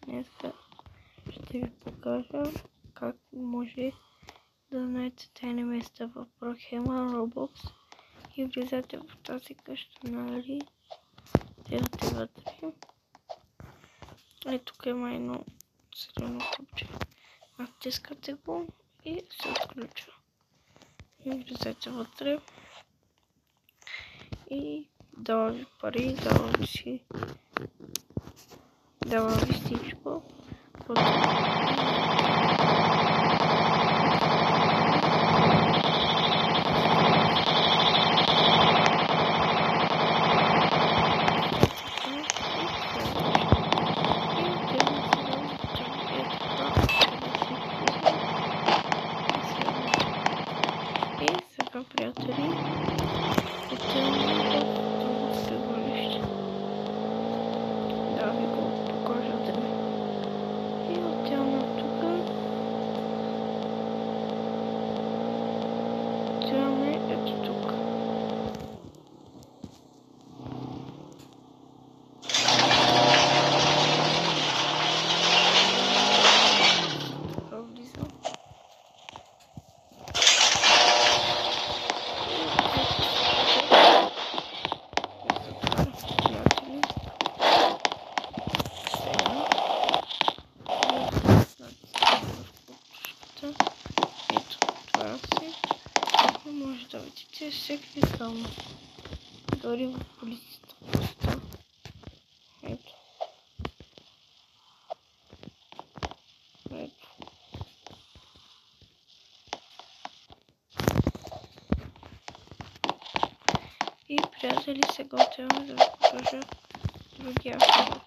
Днес ще ви покажа как може да знаете тайни места в Brookhaven Roblox и влизате в тази къща, нали? Отивате вътре. И тук има едно средно копче. Натискате го и се отключва. И влизате вътре. И дава ви пари, дава ви всичко. И сега, приятели, отиваме в това скривалище. Да ви го покажа да ми. И отиваме тук. Отиваме ето тук. Така влизам. Ето, това си. Може да видите всеки само. Дори в полицията просто. Ето. Ето. И, приятели, сега отиваме да ви покажа другия автобус.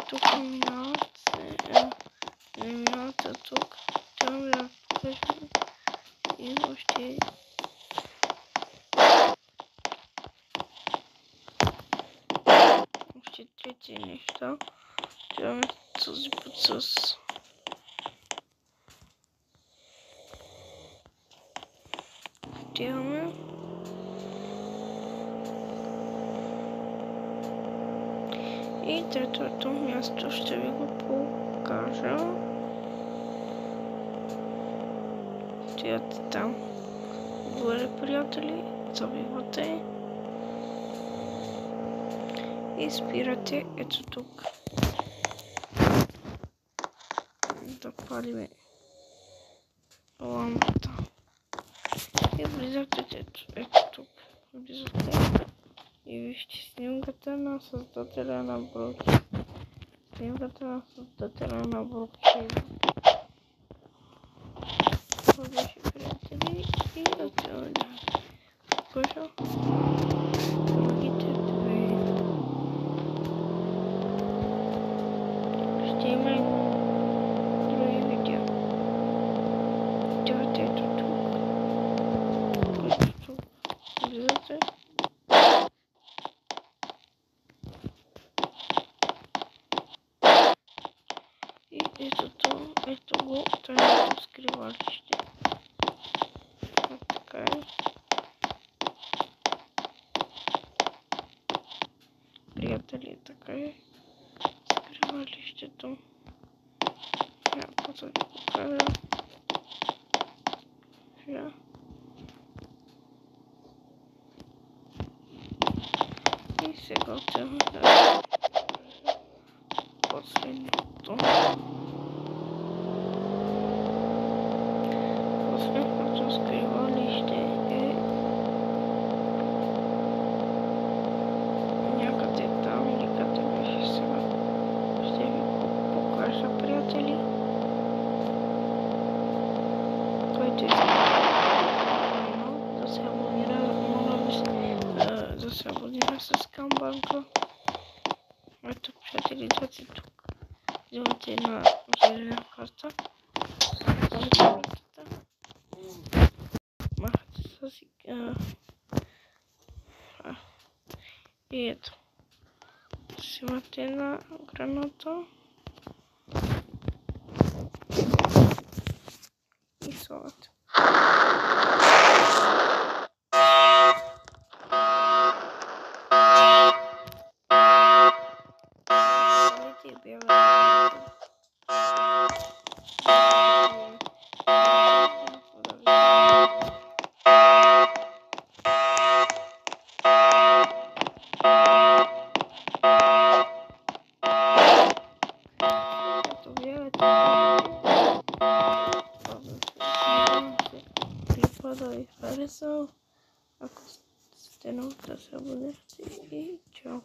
Тук минавате тук. Отиваме да ви покажем и още трети неща. Отиваме този път с отиваме. И третото място ще ви го покажа. Отивате там горе, приятели, забивате и спирате ето тук. Да палиме лампата. И влизате ето тук. Влизате и вижте снимката на създателя на Brookhaven. Снимката на създателя на Brookhaven. Това беше, приятели, и отиваме да покажа другите две. Ще има и други видео. Отивате ето тук. Ето тук. Влизате. И ето го тайното скривалище. Така е. Приятели, така е скривалището. После ви покажа. И сега отиваме да покажа последното. Последното скривалище е някъде там или къде беше сега. Ще ви го покажа, приятели. Който да се абонира, моля ви да се абонира с камбанка. Ето, приятели, идвате тук. Взимате една зелена карта. Махате с и ето. Взимате една граната и слагате. да ви хареса. Ако сте нов, да се абонирате и чао!